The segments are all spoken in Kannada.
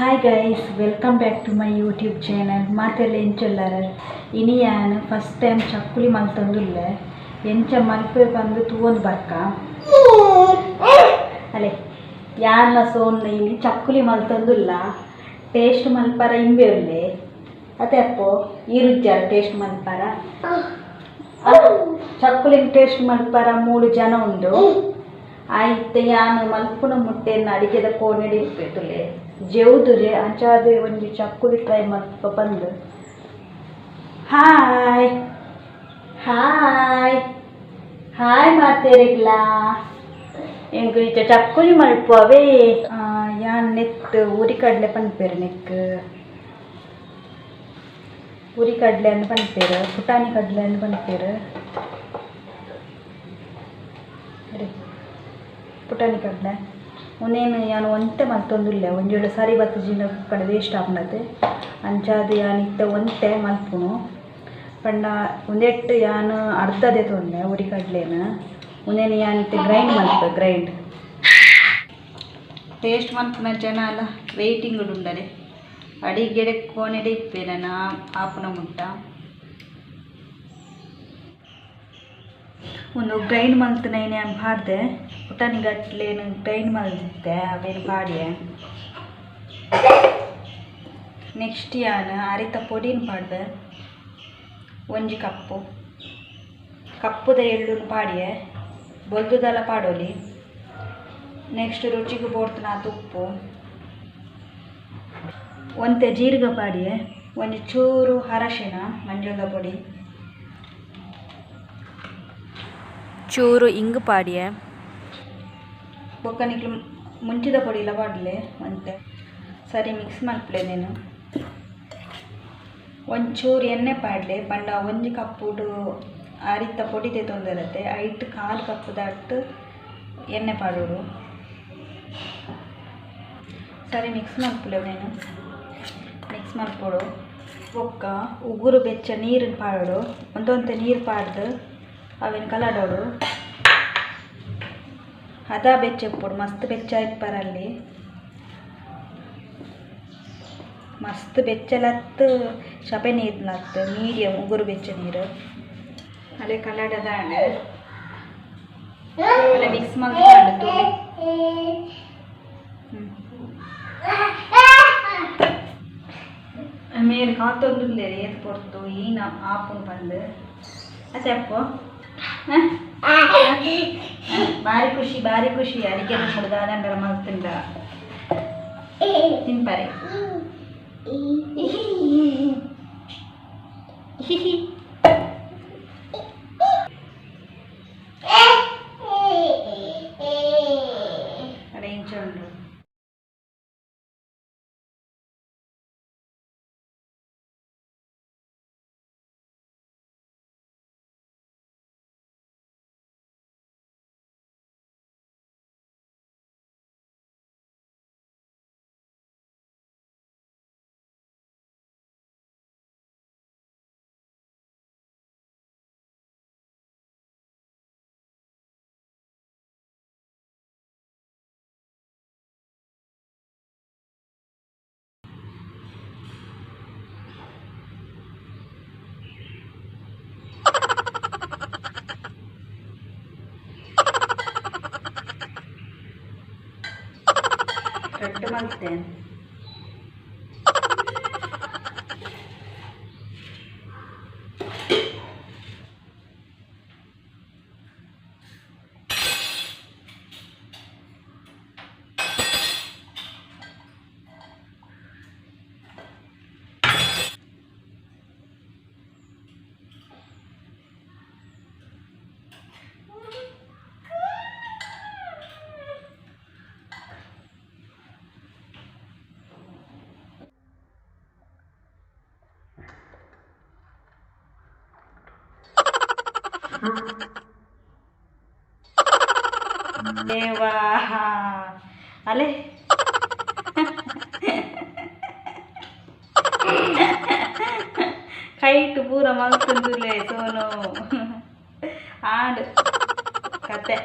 Hi guys, welcome back to my YouTube channel. Matele enchellare. Ini yan first time chakkuli maltandulle. Encha malpe bandu tuondu barka. Ale. Yanna sonne ini chakkuli maltandulla. Taste malpara imbe ulle. Ate appo irujjar taste malpara. Chakkuli taste malpara 3 jana undu. ಆಯ್ತು ಯಾನು ಮಲ್ಪುನ ಮುಟ್ಟೆಯನ್ನು ಅಡಿಗೆದ ಕೋಣೆಡಿ ಇಪ್ಪೇತುಲೆ ಜೇವುದುರೆ ಅಂಚಾದೆ ಒಂಜಿ ಚಕ್ಕುಲಿ ಟ್ರೈ ಮಲ್ಪ ಬಂದು ಹಾಯ್ ಹಾಯ್ ಹಾಯ್ ಮಾತೇರಿಗ್ಲಾ ಎಂಗು ಈಚ ಚಕ್ಕುಲಿ ಮಲ್ಪುವೇ ಯಾನ್ ನೆತ್ ಉರಿ ಕಡ್ಲೆ ಪನ್ಪೇರು ನೆಕ್ ಉರಿ ಕಡ್ಲೆ ಅಂದು ಪನ್ಪೇರು ಪುಟಾಣಿ ಕಡ್ಲೆ ಅಂದು ಪನ್ಪೇರು ಪುಟಾಣಿ ಕಡ್ಲೆ ಒಂದೇನು ಯಾನು ಒಂತೆ ಮಲ್ತೊಂದುಲ್ಲೆ ಒಂಜೇಳು ಸರಿ ಬತ್ತು ಜಿನ ಕಡೆ ವೇಸ್ಟ್ ಆಪನತೆ ಅಂಚಾದ ಯಾನ್ ಇತ್ತೆ ಒಂತೆ ಮಲ್ಪುನು ಪಂಡ ಒಂದೆಟ್ಟು ಯಾನು ಅರ್ಧದೆ ತೊಂದೆ ಉರಿ ಕಡ್ಲೆನ ಒಂದೇನು ಯಾನ್ ಇತ್ತೆ ಗ್ರೈಂಡ್ ಮಲ್ಪೆ ಗ್ರೈಂಡ್ ಟೇಸ್ಟ್ ಮಲ್ಪುನ ಜನ ಅಲ್ಲ ವೆಯ್ಟಿಂಗ್ ಉಂಡರೆ ಅಡಿಗೆಡೆ ಕೋಣೆಡೆ ಇಪ್ಪೆ ನಾನು ಆಪುನ ಮುಟ್ಟ ಒಂದು ಗ್ರೈಂಡ್ ಮಲ್ತನ ಏನೇನು ಮಾಡಿದೆ ಪುಟಾಣಿ ಗಟ್ಲೇನು ಗ್ರೈಂಡ್ ಮಲ್ದಿದ್ದೆ ಅವೇನು ಪಾಡಿಯೆ ನೆಕ್ಸ್ಟ್ ಯಾನು ಅರಿತ ಪೊಡಿನ ಪಾಡ್ದೆ ಒಂಜಿ ಕಪ್ಪುದ ಎಳ್ಳುನ ಪಾಡಿಯೆ ಬೊಲ್ದುದೆಲ್ಲ ಪಾಡೋಲಿ ನೆಕ್ಸ್ಟ್ ರುಚಿಗೆ ಬೋಡ್ತನ ತುಪ್ಪು ಒಂತೆ ಜೀರಿಗೆ ಪಾಡಿಯೆ ಒಂಜಿ ಚೂರು ಅರಶಿನ ಮಂಜುಳದ ಪೊಡಿ ಚೂರು ಇಂಗು ಪಾಡಿಯೆ ಬೊಕ್ಕನಿಕ್ಲು ಮುಂಚಿದ ಪೊಡಿ ಇಲ್ಲ ಪಾಡಲೆ ಮತ್ತೆ ಸರಿ ಮಿಕ್ಸ್ ಮಲ್ಪಲೆ ನೀನು ಒಂಚೂರು ಎಣ್ಣೆ ಪಾಡಲೆ ಪಂಡ ಒಂಜಿ ಕಪ್ಪುಡು ಅರಿತ ಪೊಡಿ ತೊಂದಿರತ್ತೆ ಐಟ್ 1/4 ಕಪ್ ದಟ್ಟು ಎಣ್ಣೆ ಪಾಡೋಡು ಸರಿ ಮಿಕ್ಸ್ ಮಲ್ಪಲೆ ನೀನು ಮಿಕ್ಸ್ ಮಲ್ಪೋಡು ಬೊಕ್ಕ ಉಗುರು ಬೆಚ್ಚ ನೀರನ್ನು ಪಾಡೋಡು ಒಂದೊಂತೆ ನೀರು ಪಾಡ್ದು ಅವೇನು ಕಲಾಡೋಡು ಅದ ಬೆಚ್ಚಪ್ಪೋಡು ಮಸ್ತ್ ಬೆಚ್ಚ ಇಪ್ಪರಲ್ಲಿ ಮಸ್ತ್ ಬೆಚ್ಚಲತ್ತು ಶಪೆ ನೀರ್ಲತ್ತು ಮೀಡಿಯಮ್ ಉಗುರು ಬೆಚ್ಚ ನೀರು ಅಲ್ಲೇ ಕಲಾಡದ ಅಲ್ಲೇ ಮಿಕ್ಸ್ ಮಾಡ್ಕೊಂಡು ತುಳಿ ಮೇಲೆ ಕಾತೊಂದುಲ್ಲೆ ಏತ್ ಪೊರ್ತು ಈನ ಆಪುನ್ ಬಂದು ಅತ್ತೆ ಅಪ್ಪು ಭಾರಿ ಖುಷಿ ಅಡಿಗೆ ಮುಡ್ದಾದಂಗರ ಮಲ್ತಿಂದ ತಿನ್ಪಾರೆ ಅರೇಂಜ್ ಉಂಡು ರೆಡ್ ಮಾಡ್ತೇನೆ ದೇವಾ ಅಲೆ ಕೈಟ್ ಪೂರ ಮಲ್ತುಂದುಲೆ ಸೋನು ಆಂಡ್ ಕತೆ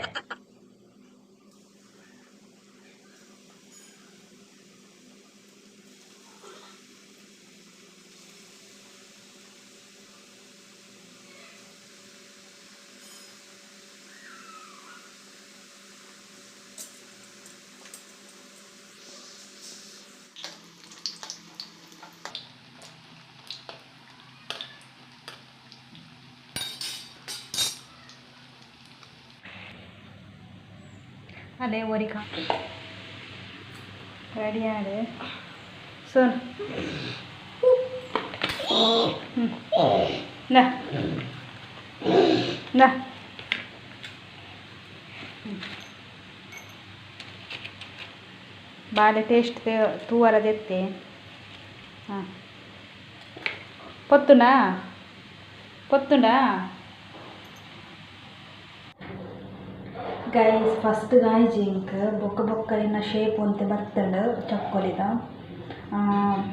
ಅದೇ ಒರಿ ರೆಡಿ ಆಡೆ ಸೋನ್ ನಾ ನಾ ಬಾಳೆ ಟೇಸ್ಟ್ ತೂವರದೆತ್ತೆ ಹಾಂ పొత్తునా ಗೈಸ್ ಫಸ್ಟ್ ಗಾಯ್ಜಿ ಇಂಕ್ ಬೊಕ್ಕ ಬೊಕ್ಕ ಇನ್ನ ಶೇಪ್ ಒಂತೆ ಬರ್ತಂಡು ಚಕ್ಕೊಲಿದ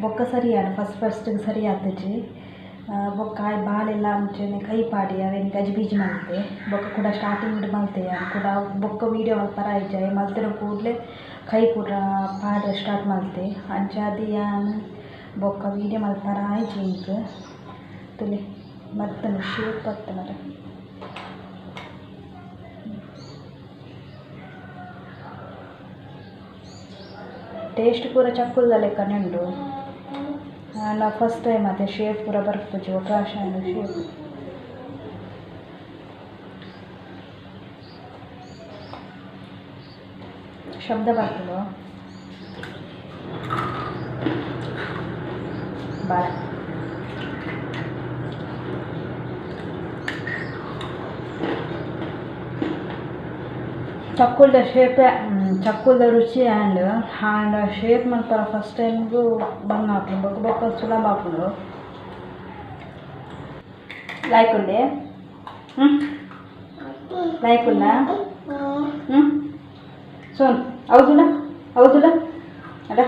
ಬೊಕ್ಕ ಸರಿಯಾಡು ಫಸ್ಟ್ ಸರಿ ಆತಜಿ ಬೊಕ್ಕ ಆಯ್ ಬಾಳೆಲ್ಲ ಮುಂಚೆನೆ ಕೈ ಪಾಡಿ ಅವೇನು ಗಜಿಬೀಜಿ ಮಲ್ತೆ ಬೊಕ್ಕ ಕೂಡ ಸ್ಟಾರ್ಟಿಂಗ್ ಮಲ್ತೆ ಕೂಡ ಬೊಕ್ಕ ವೀಡಿಯೋ ಮಲ್ಪರ ಆಯ್ಜಾಯ್ ಮಲ್ತಿರೋ ಕೂಡಲೇ ಕೈ ಕೂಡ ಪಾಡ ಸ್ಟಾರ್ಟ್ ಮಲ್ತೆ ಅಂಚಾದಿ ಯಾನು ಬೊಕ್ಕ ವೀಡಿಯೋ ಮಲ್ಪರ ಆಯ್ಜಿ ಇಂಕ್ ತುಲಿ ಮತ್ತನು ಶೇಪ್ ಬರ್ತನರ ಟೇಸ್ಟ್ ಪೂರ ಚಕ್ಕುಲ್ದ ಲೆಕ್ಕ ನೆಂಡು ನಾ ಫಸ್ಟ್ ಟೈಮ್ ಅದೇ ಶೇಪ್ ಪೂರ ಬರ್ಪುಜಿ ಅವಕಾಶ ಶೇಪ್ ಶಬ್ದ ಬರ್ತದೋ ಬಾಳ ಚಕ್ಕುಲ್ದ ಶೇಪ್ ಚಕ್ಕುಲ್ದ ರುಚಿ ಆ್ಯಂಡ್ ಶೇಪ್ ಮಲ್ಪರ ಫಸ್ಟ್ ಟೈಮ್ಗೂ ಬಂದು ಹಾಕೊಂಡು ಬೊಕ್ಕ ಬೊಕ್ಕ ಸುಲಭ ಹಾಕೊಂಡು ಲೈಕ್ ಉಂಡೆ ಲೈಕ್ ಉಂಡ ಸೋನ್ ಹೌದುಲ್ಲ ಅಡ